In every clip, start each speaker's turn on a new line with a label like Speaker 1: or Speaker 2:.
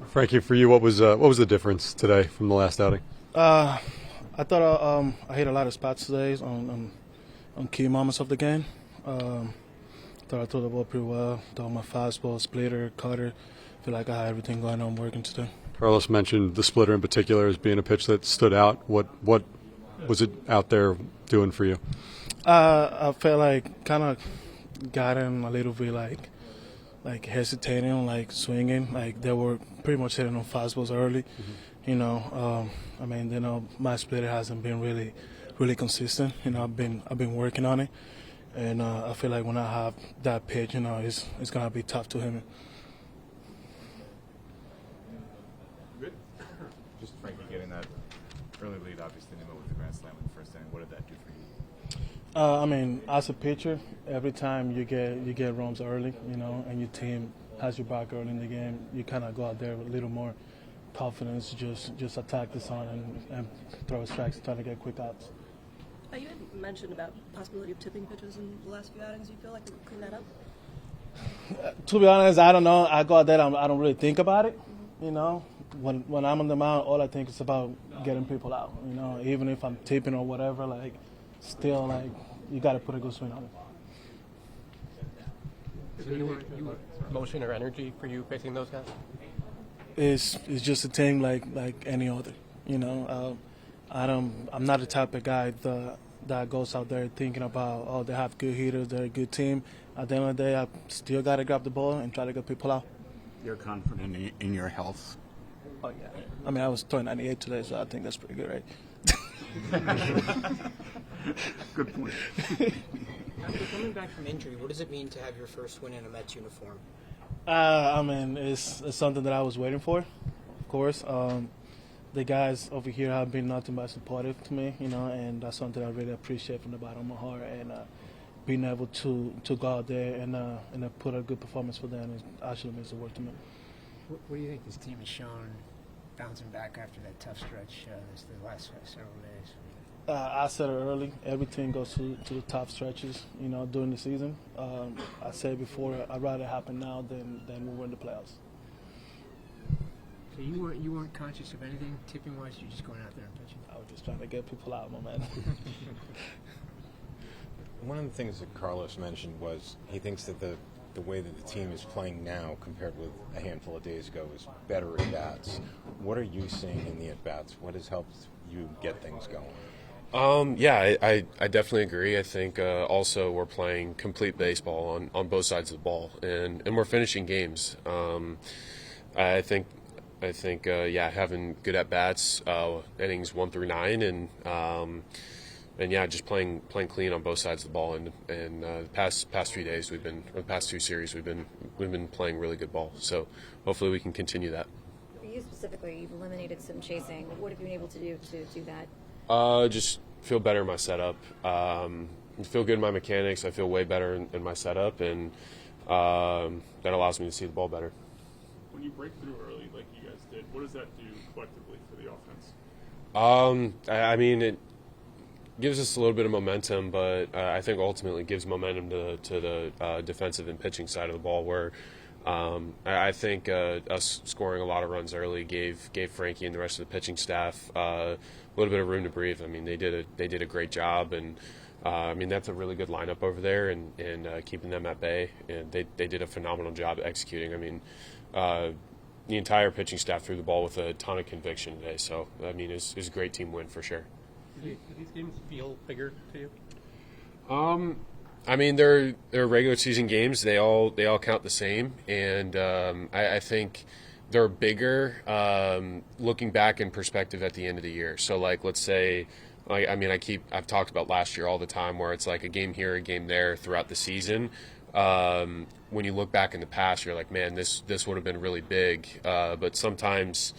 Speaker 1: Frankie, for you, what was the difference today from the last outing?
Speaker 2: I thought I hit a lot of spots today on key moments of the game. Thought I threw the ball pretty well. Thought my fastball, splitter, cutter. Feel like I had everything going on working today.
Speaker 1: Carlos mentioned the splitter in particular as being a pitch that stood out. What was it out there doing for you?
Speaker 2: I felt like kind of got him a little bit like hesitating, like swinging. Like they were pretty much hitting on fastballs early. Mm-hmm. My splitter hasn't been really consistent. I've been working on it, and I feel like when I have that pitch, it's gonna be tough to hit me.
Speaker 3: Good. Just Frankie getting that early lead, obviously Nimmo with the grand slam in the first inning. What did that do for you?
Speaker 2: As a pitcher, every time you get runs early, and your team has your back early in the game, you kind of go out there with a little more confidence, just attack the sun and throw strikes, trying to get quick outs.
Speaker 4: You had mentioned about the possibility of tipping pitches in the last few outings. Do you feel like we could clean that up?
Speaker 2: To be honest, I don't know. I go out there, I don't really think about it. When I'm on the mound, all I think is about getting people out. Even if I'm tipping or whatever, still you got to put a good swing on it.
Speaker 5: So you motion or energy for you facing those guys?
Speaker 2: It's just a team like any other. I'm not the type of guy that goes out there thinking about, they have good hitters, they're a good team. At the end of the day, I still got to grab the ball and try to get people out.
Speaker 6: You're confident in your health?
Speaker 2: Oh, yeah. I was throwing 98 today, so I think that's pretty good, right?
Speaker 6: Good point.
Speaker 7: After coming back from injury, what does it mean to have your first win in a Mets uniform?
Speaker 2: It's something that I was waiting for, of course. The guys over here have been nothing but supportive to me, and that's something I really appreciate from the bottom of my heart. And being able to go out there and put a good performance for them actually means the world to me.
Speaker 7: What do you think this team has shown bouncing back after that tough stretch the last several days?
Speaker 2: I said it early. Everything goes to the top stretches, during the season. I said before, I'd rather it happen now than we win the playoffs.
Speaker 7: So you weren't conscious of anything tipping-wise? You're just going out there and pitching?
Speaker 2: I was just trying to get people out, my man.
Speaker 8: One of the things that Carlos mentioned was he thinks that the way that the team is playing now compared with a handful of days ago is better at-bats. What are you seeing in the at-bats? What has helped you get things going?
Speaker 9: I definitely agree. I think also we're playing complete baseball on both sides of the ball, and we're finishing games. I think having good at bats, innings 1 through 9, and just playing clean on both sides of the ball. And the past few days the past 2 series we've been playing really good ball. So hopefully we can continue that.
Speaker 10: For you specifically, you've eliminated some chasing. What have you been able to do to do that?
Speaker 9: Just feel better in my setup. Feel good in my mechanics. I feel way better in my setup, and that allows me to see the ball better.
Speaker 3: When you break through early like you guys did, what does that do collectively for the offense?
Speaker 9: It gives us a little bit of momentum, but I think ultimately gives momentum to the defensive and pitching side of the ball, where I think us scoring a lot of runs early gave Frankie and the rest of the pitching staff a little bit of room to breathe. They did a great job, and that's a really good lineup over there, and keeping them at bay. And they did a phenomenal job executing. The entire pitching staff threw the ball with a ton of conviction today. So it's a great team win for sure.
Speaker 5: Do these games feel bigger to you?
Speaker 9: They're regular season games. They all count the same, and I think they're bigger looking back in perspective at the end of the year. So let's say, I've talked about last year all the time, where it's like a game here, a game there throughout the season. When you look back in the past, you're like, man, this would have been really big. But sometimes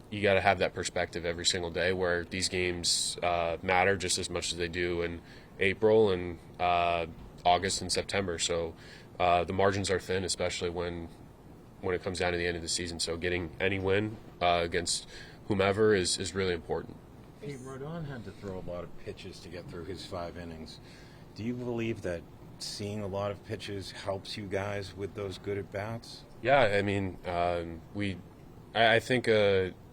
Speaker 9: you got to have that perspective every single day, where these games matter just as much as they do in April and August and September. So the margins are thin, especially when it comes down to the end of the season. So getting any win against whomever is really important.
Speaker 8: Hey, Rodon had to throw a lot of pitches to get through his 5 innings. Do you believe that seeing a lot of pitches helps you guys with those good at-bats?
Speaker 9: Yeah, I mean, I think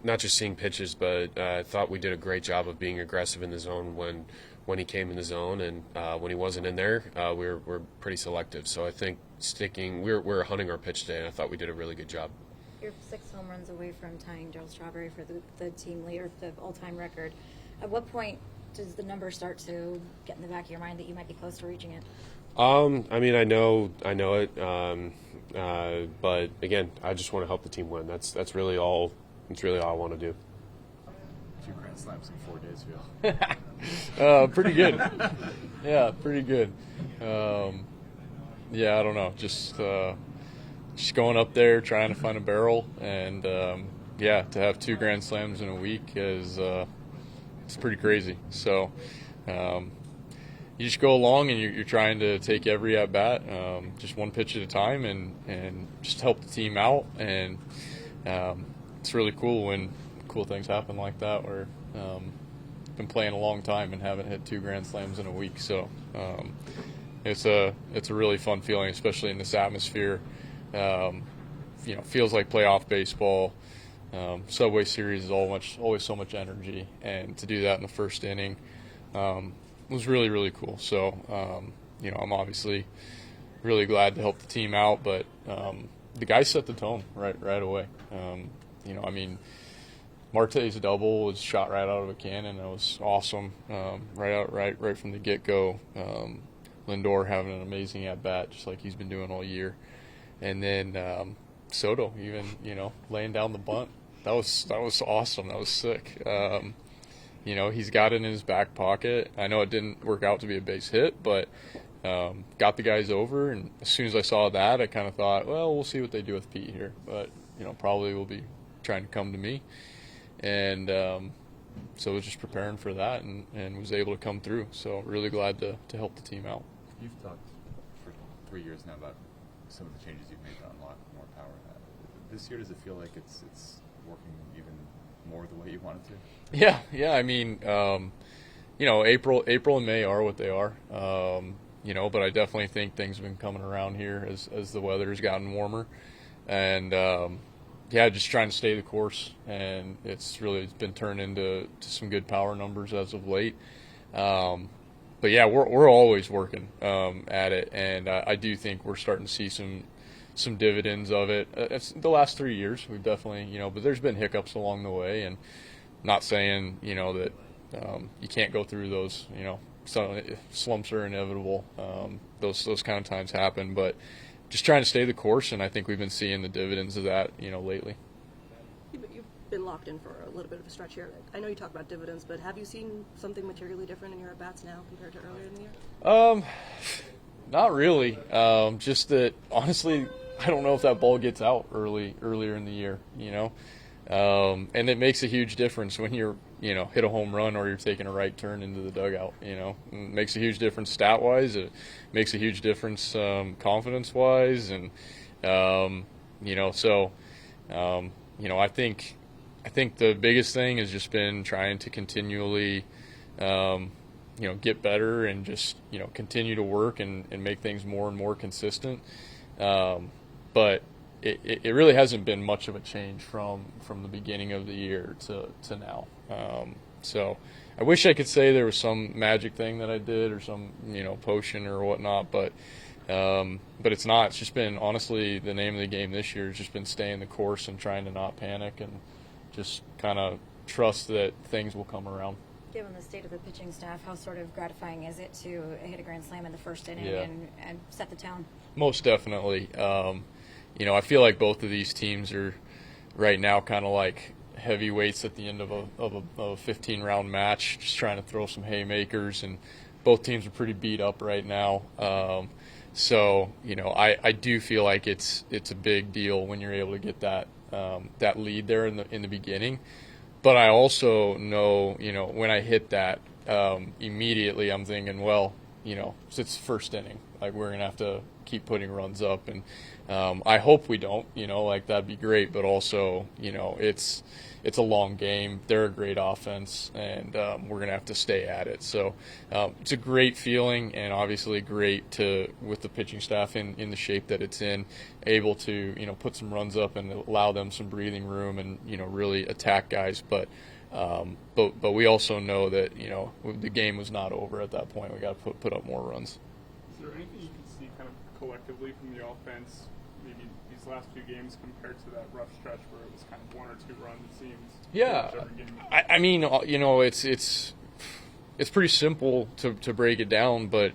Speaker 9: not just seeing pitches, but I thought we did a great job of being aggressive in the zone when he came in the zone, and when he wasn't in there, we're pretty selective. So I think we're hunting our pitch today, and I thought we did a really good job.
Speaker 10: You're 6 home runs away from tying Darryl Strawberry for the team leader, the all-time record. At what point does the number start to get in the back of your mind that you might be close to reaching it?
Speaker 9: I mean, I know it, but again, I just want to help the team win. That's really all. That's really all I want to do.
Speaker 3: 2 grand slams in 4 days, feel.
Speaker 11: Pretty good. Yeah, pretty good. Yeah, I don't know. Just going up there, trying to find a barrel, and yeah, to have 2 grand slams in a week is it's pretty crazy. So you just go along and you're trying to take every at bat, just one pitch at a time, and just help the team out. And it's really cool when cool things happen like that, where been playing a long time and haven't hit 2 grand slams in a week. So it's a really fun feeling, especially in this atmosphere. Feels like playoff baseball. Subway Series is always so much energy, and to do that in the first inning was really, really cool. So I'm obviously really glad to help the team out, but the guys set the tone right away. I mean, Marte's double was shot right out of a cannon. It was awesome, right from the get-go. Lindor having an amazing at-bat, just like he's been doing all year. And then Soto even, laying down the bunt. That was awesome. That was sick. He's got it in his back pocket. I know it didn't work out to be a base hit, but got the guys over. And as soon as I saw that, I kind of thought, well, we'll see what they do with Pete here. But, probably will be trying to come to me. And so I was just preparing for that and was able to come through. So really glad to help the team out.
Speaker 3: You've talked for 3 years now about some of the changes you've made to unlock more power. This year, does it feel like it's working even more the way you want it to?
Speaker 11: Yeah. I mean, April and May are what they are. But I definitely think things have been coming around here as the weather's gotten warmer, and just trying to stay the course. And it's been turned into some good power numbers as of late. But yeah, we're always working at it, and I do think we're starting to see some dividends of it. It's the last 3 years we've definitely, but there's been hiccups along the way, and not saying that you can't go through those. So slumps are inevitable. Those kind of times happen, but just trying to stay the course, and I think we've been seeing the dividends of that, lately.
Speaker 4: You've been locked in for a little bit of a stretch here. I know you talk about dividends, but have you seen something materially different in your at-bats now compared to earlier in the year?
Speaker 11: Not really. Just that, honestly, I don't know if that ball gets out earlier in the year, and it makes a huge difference when you're, hit a home run or you're taking a right turn into the dugout, It makes a huge difference stat-wise. It makes a huge difference confidence-wise, and, I think the biggest thing has just been trying to continually, get better and just, continue to work and make things more and more consistent. But it really hasn't been much of a change from the beginning of the year to now. So I wish I could say there was some magic thing that I did or some, potion or whatnot, but it's not. It's just been, honestly, the name of the game this year has just been staying the course and trying to not panic and just kind of trust that things will come around.
Speaker 10: Given the state of the pitching staff, how sort of gratifying is it to hit a grand slam in the first inning and set the tone? Most
Speaker 11: definitely. I feel like both of these teams are right now kind of like heavyweights at the end of a 15-round match, just trying to throw some haymakers, and both teams are pretty beat up right now. So I do feel like it's a big deal when you're able to get that lead there in the beginning. But I also know, when I hit that, immediately I'm thinking, well, it's first inning. Like, we're going to have to keep putting runs up. And I hope we don't, like, that'd be great. But also, it's a long game. They're a great offense, and we're going to have to stay at it. So it's a great feeling, and obviously great with the pitching staff in the shape that it's in, able to, put some runs up and allow them some breathing room and, really attack guys. But we also know that, the game was not over at that point. We got to put up more runs.
Speaker 12: Is there anything you can see kind of collectively from the offense, maybe these last few games compared to that rough stretch where it was kind of 1 or 2 runs, it seems?
Speaker 11: Yeah, I mean, it's pretty simple to break it down, but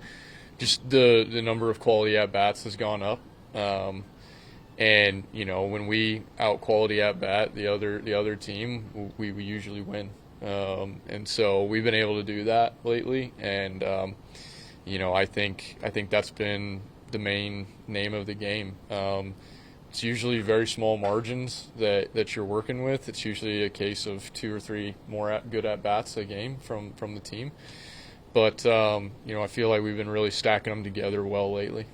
Speaker 11: just the number of quality at bats has gone up. And when we out quality at bat the other team, we usually win. And so we've been able to do that lately, and I think that's been the main name of the game. It's usually very small margins that you're working with. It's usually a case of 2 or 3 more good at bats a game from the team. But I feel like we've been really stacking them together well lately.